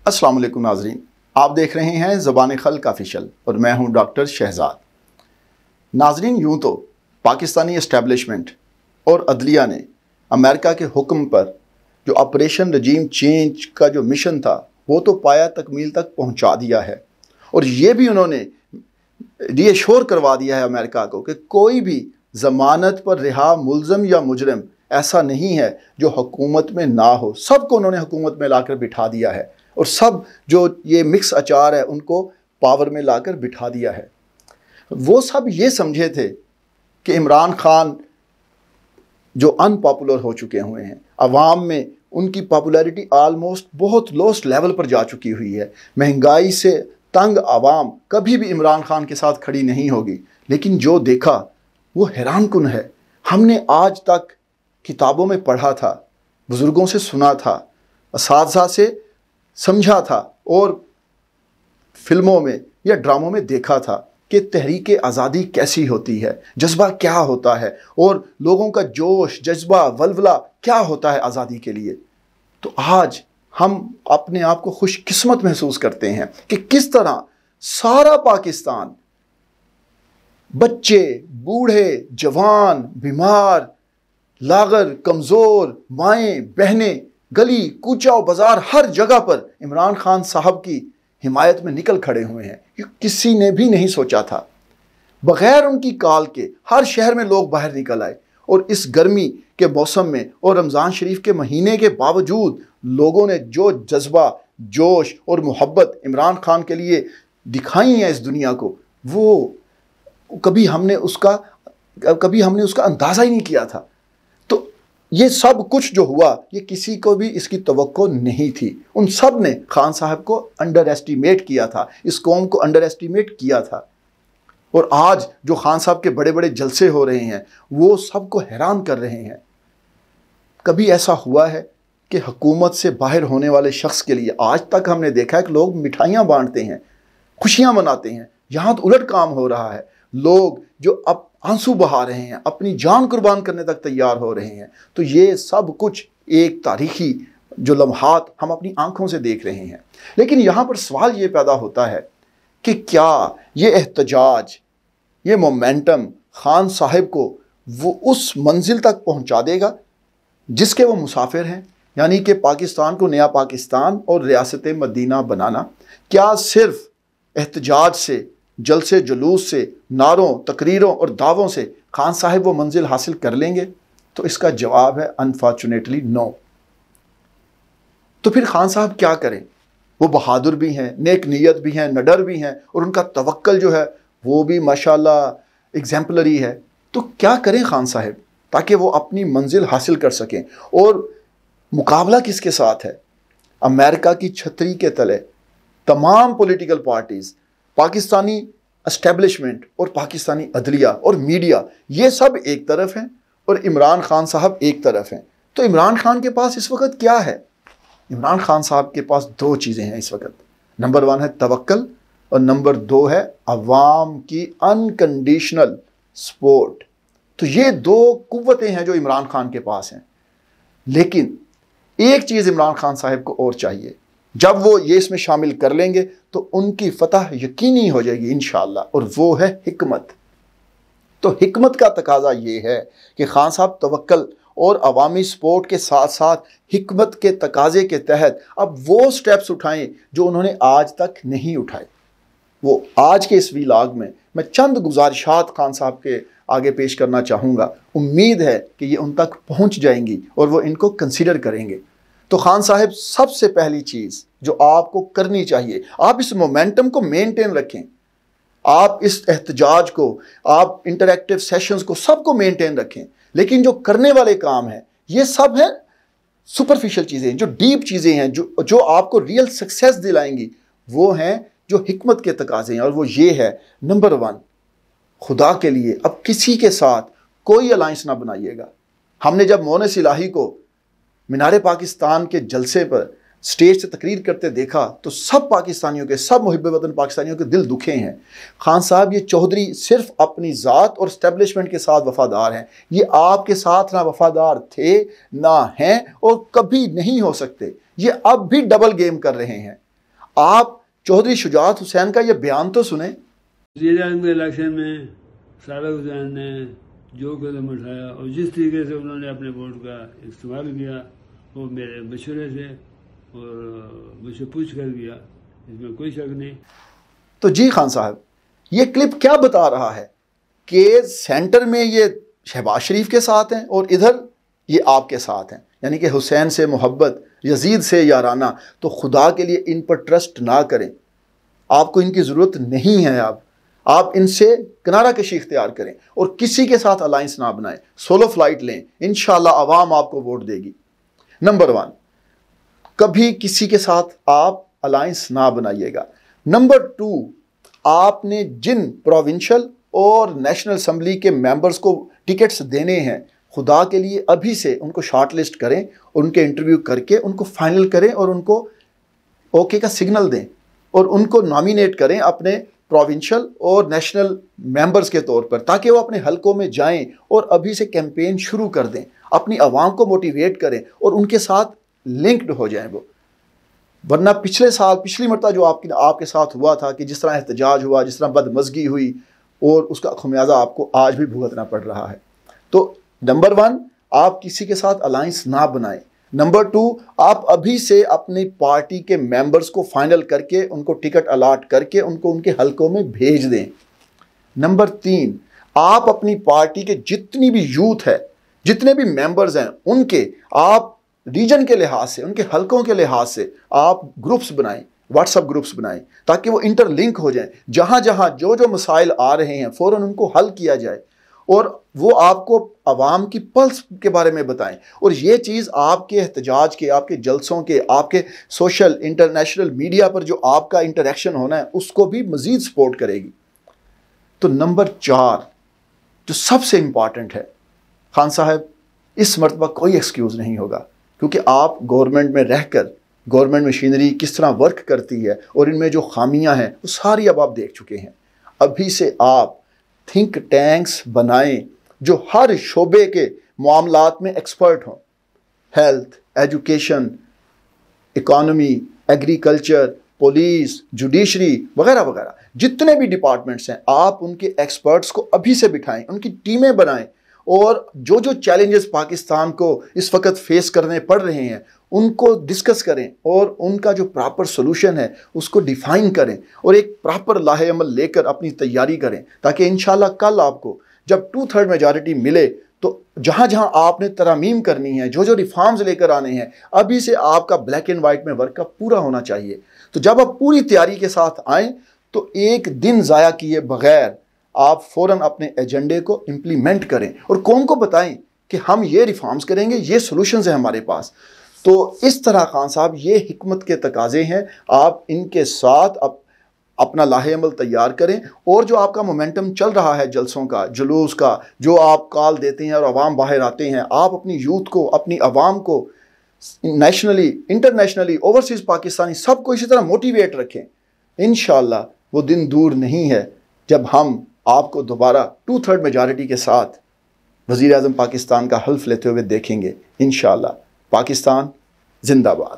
अस्सलाम वालेकुम नाजरीन, आप देख रहे हैं ज़बान खल्क ऑफिशियल और मैं हूं डॉक्टर शहजाद। नाजरीन, यूं तो पाकिस्तानी एस्टेब्लिशमेंट और अदलिया ने अमेरिका के हुक्म पर जो ऑपरेशन रजीम चेंज का जो मिशन था वो तो पाया तकमील तक पहुंचा दिया है, और ये भी उन्होंने रीअश्योर करवा दिया है अमेरिका को कि कोई भी ज़मानत पर रिहा मुल्ज़म या मुजरिम ऐसा नहीं है जो हुकूमत में ना हो। सबको उन्होंने हुकूमत में लाकर बिठा दिया है, और सब जो ये मिक्स अचार है उनको पावर में लाकर बिठा दिया है। वो सब ये समझे थे कि इमरान खान जो अनपॉपुलर हो चुके हुए हैं, अवाम में उनकी पॉपुलैरिटी आलमोस्ट बहुत लोस्ट लेवल पर जा चुकी हुई है, महंगाई से तंग आवाम कभी भी इमरान खान के साथ खड़ी नहीं होगी। लेकिन जो देखा वो हैरानकुन है। हमने आज तक किताबों में पढ़ा था, बुज़ुर्गों से सुना था, असातिज़ा से समझा था, और फिल्मों में या ड्रामों में देखा था कि तहरीक आज़ादी कैसी होती है, जज्बा क्या होता है, और लोगों का जोश जज्बा वलवला क्या होता है आज़ादी के लिए। तो आज हम अपने आप को खुशकिस्मत महसूस करते हैं कि किस तरह सारा पाकिस्तान, बच्चे बूढ़े जवान बीमार लागर कमज़ोर माएँ बहनें गली कूचा और बाज़ार हर जगह पर इमरान खान साहब की हिमायत में निकल खड़े हुए हैं। ये किसी ने भी नहीं सोचा था। बग़ैर उनकी कॉल के हर शहर में लोग बाहर निकल आए, और इस गर्मी के मौसम में और रमज़ान शरीफ के महीने के बावजूद लोगों ने जो जज्बा जोश और मोहब्बत इमरान खान के लिए दिखाई है इस दुनिया को, वो कभी हमने उसका अंदाज़ा ही नहीं किया था। तो ये सब कुछ जो हुआ ये किसी को भी इसकी तवक्को नहीं थी। उन सब ने खान साहब को अंडर एस्टिमेट किया था, इस कौम को अंडर एस्टिमेट किया था। और आज जो खान साहब के बड़े बड़े जलसे हो रहे हैं वो सबको हैरान कर रहे हैं। कभी ऐसा हुआ है कि हुकूमत से बाहर होने वाले शख्स के लिए आज तक हमने देखा है कि लोग मिठाइयाँ बांटते हैं, खुशियाँ मनाते हैं। यहाँ तो उलट काम हो रहा है। लोग जो अब आंसू बहा रहे हैं, अपनी जान कुर्बान करने तक तैयार हो रहे हैं। तो ये सब कुछ एक तारीखी जो लम्हात हम अपनी आंखों से देख रहे हैं। लेकिन यहाँ पर सवाल ये पैदा होता है कि क्या ये एहतजाज, ये मोमेंटम खान साहब को वो उस मंजिल तक पहुँचा देगा जिसके वो मुसाफिर हैं, यानी कि पाकिस्तान को नया पाकिस्तान और रियासत मदीना बनाना? क्या सिर्फ एहतजाज से, जलसे जुलूस से, नारों तकरीरों और दावों से खान साहब वो मंजिल हासिल कर लेंगे? तो इसका जवाब है अनफॉर्चुनेटली नो। तो फिर खान साहब क्या करें? वो बहादुर भी हैं, नेक नीयत भी हैं, निडर भी हैं, और उनका तवक्कल जो है वो भी माशाल्लाह एग्जाम्पलरी है। तो क्या करें खान साहब ताकि वो अपनी मंजिल हासिल कर सकें? और मुकाबला किसके साथ है? अमेरिका की छतरी के तले तमाम पॉलिटिकल पार्टीज़, पाकिस्तानी एस्टेब्लिशमेंट और पाकिस्तानी अदलिया और मीडिया, ये सब एक तरफ हैं और इमरान खान साहब एक तरफ हैं। तो इमरान खान के पास इस वक्त क्या है? इमरान खान साहब के पास दो चीज़ें हैं इस वक्त। नंबर 1 है तवक्कल, और नंबर 2 है अवाम की अनकंडीशनल सपोर्ट। तो ये दो कुव्वतें हैं जो इमरान खान के पास हैं। लेकिन एक चीज़ इमरान खान साहब को और चाहिए, जब वो ये इसमें शामिल कर लेंगे तो उनकी फतह यकीनी हो जाएगी इंशाअल्लाह, और वो है हिकमत। तो हिकमत का तकाजा ये है कि खान साहब तवक्कल और अवामी सपोर्ट के साथ साथ हिकमत के तकाजे के तहत अब वो स्टेप्स उठाएं जो उन्होंने आज तक नहीं उठाए। वो आज के इस व्लॉग में मैं चंद गुजारिशात खान साहब के आगे पेश करना चाहूँगा। उम्मीद है कि ये उन तक पहुँच जाएंगी और वो इनको कंसीडर करेंगे। तो खान साहब, सबसे पहली चीज़ जो आपको करनी चाहिए, आप इस मोमेंटम को मेंटेन रखें। आप इस एहतजाज को, आप इंटरैक्टिव सेशंस को, सबको मेंटेन रखें। लेकिन जो करने वाले काम हैं ये सब हैं सुपरफिशियल चीज़ें। जो डीप चीज़ें हैं, जो आपको रियल सक्सेस दिलाएंगी, वो हैं जो हिकमत के तकाजे हैं। और वो ये है, नंबर 1, खुदा के लिए अब किसी के साथ कोई अलायंस ना बनाइएगा। हमने जब मोहनिस इलाही को मीनारे पाकिस्तान के जलसे पर स्टेज से तकरीर करते देखा तो सब पाकिस्तानियों के, सब मुहिब वतन पाकिस्तानियों के दिल दुखे हैं। खान साहब, ये चौधरी सिर्फ अपनी ज़ात और इस्टेब्लिशमेंट के साथ वफादार हैं। ये आपके साथ ना वफादार थे, ना हैं, और कभी नहीं हो सकते। ये अब भी डबल गेम कर रहे हैं। آپ چودھری شجاعت حسین کا یہ بیان تو سنیں۔ وزیر اعظم کے الیکشن میں سابق حسین نے جو قدم اٹھایا اور جس طریقے سے انہوں نے اپنے ووٹ کا استعمال کیا وہ میرے مشورے سے اور مجھ سے پوچھ کر کیا، اس میں کوئی شک نہیں۔ تو جی خان صاحب، یہ کلپ کیا بتا رہا ہے کہ سینٹر میں یہ شہباز شریف کے ساتھ ہیں اور ادھر یہ آپ کے ساتھ ہیں، یعنی کہ حسین سے محبت، یزید سے یارانہ۔ تو خدا کے لیے ان پر ٹرسٹ نہ کریں، آپ کو ان کی ضرورت نہیں ہے۔ آپ ان سے کنارہ کشی اختیار کریں اور کسی کے ساتھ الائنس نہ بنائیں، سولو فلائٹ لیں، انشاءاللہ عوام آپ کو ووٹ دے گی۔ نمبر 1، کبھی کسی کے ساتھ آپ الائنس نہ بنائیے گا۔ نمبر 2، آپ نے جن پروونشل اور نیشنل اسمبلی کے ممبرز کو ٹکٹس دینے ہیں، خدا کے لیے ابھی سے ان کو شارٹ لسٹ کریں اور ان کے انٹرویو کر کے ان کو فائنل کریں اور ان کو اوکے کا سگنل دیں اور ان کو نامینیٹ کریں اپنے پروونشل اور نیشنل ممبرز کے طور پر، تاکہ وہ اپنے حلقوں میں جائیں اور ابھی سے کیمپین شروع کر دیں، اپنی عوام کو موٹیویٹ کریں اور ان کے ساتھ لنکڈ ہو جائیں وہ۔ ورنہ پچھلی مرتبہ جو آپ کے ساتھ ہوا تھا کہ جس طرح احتجاج ہوا، جس طرح بدمزگی ہوئی، اور اس کا خمیازہ آپ کو آج بھی بھگتنا پڑ رہا ہے۔ تو نمبر 1، آپ کسی کے ساتھ الائنس نہ بنائیں۔ نمبر 2، آپ ابھی سے اپنی پارٹی کے ممبرز کو فائنل کر کے ان کو ٹکٹ الاٹ کر کے ان کو ان کے حلقوں میں بھیج دیں۔ نمبر 3، آپ اپنی پارٹی کے جتنی بھی یوتھ ہے، جتنے بھی ممبرز ہیں، ان کے آپ ریجن کے لحاظ سے، ان کے حلقوں کے لحاظ سے آپ گروپس بنائیں، واٹس اپ گروپس بنائیں، تاکہ وہ انٹر لنک ہو جائیں، جہاں جہاں جو مسائل آ رہے ہیں فوراً ان کو حل کیا جائے اور وہ آپ کو عوام کی پلس کے بارے میں بتائیں۔ اور یہ چیز آپ کے احتجاج کے، آپ کے جلسوں کے، آپ کے سوشل انٹرنیشنل میڈیا پر جو آپ کا انٹریکشن ہونا ہے اس کو بھی مزید سپورٹ کرے گی۔ تو نمبر 4 جو سب سے امپورٹنٹ ہے، خان صاحب اس مرتبہ کوئی ایکسکیوز نہیں ہوگا، کیونکہ آپ گورنمنٹ میں رہ کر گورنمنٹ مشینری کس طرح ورک کرتی ہے اور ان میں جو خامیاں ہیں وہ ساری اب آپ دیکھ چکے ہیں۔ ابھی سے آپ تھنک ٹینکس بنائیں جو ہر شعبے کے معاملات میں ایکسپرٹ ہوں، health, education, economy, agriculture, police, judiciary وغیرہ وغیرہ، جتنے بھی ڈپارٹمنٹس ہیں آپ ان کے ایکسپرٹس کو ابھی سے بٹھائیں، ان کی ٹیمیں بنائیں اور جو چیلنجز پاکستان کو اس وقت فیس کرنے پڑ رہے ہیں ان کو ڈسکس کریں اور ان کا جو پراپر سولوشن ہے اس کو ڈیفائن کریں اور ایک پراپر لاہے عمل لے کر اپنی تیاری کریں، تاکہ انشاءاللہ کل آپ کو جب 2/3 میجارٹی ملے تو جہاں جہاں آپ نے ترامیم کرنی ہے، جو ریفارمز لے کر آنے ہیں، ابھی سے آپ کا بلیک اینڈ وائٹ میں ورک کا پورا ہونا چاہیے۔ تو جب آپ پوری تیاری کے ساتھ آئیں تو ایک دن ضائع کیے بغیر آپ فوراً اپنے ایجنڈے کو امپلیمنٹ کریں اور قوم کو بتائیں کہ ہم یہ ریفارمز کریں گے، یہ سولوشنز ہیں ہمارے پاس۔ تو اس طرح خان صاحب یہ حکمت کے تقاضے ہیں، آپ ان کے ساتھ اپنا لاہے عمل تیار کریں اور جو آپ کا مومنٹم چل رہا ہے جلسوں کا، جلوس کا، جو آپ کال دیتے ہیں اور عوام باہر آتے ہیں، آپ اپنی یوتھ کو، اپنی عوام کو نیشنلی، انٹرنیشنلی، اوورسیز پاکستانی سب کو اسی طرح موٹیویٹ رکھیں۔ انشاءاللہ وہ دن دور نہیں ہے جب ہم آپ کو دوبارہ 2/3 میجارٹی کے ساتھ وزیر اعظم پاکستان کا حلف لیتے ہوئے دیکھیں گے۔ انشاءاللہ۔ پاکستان زندہ باد۔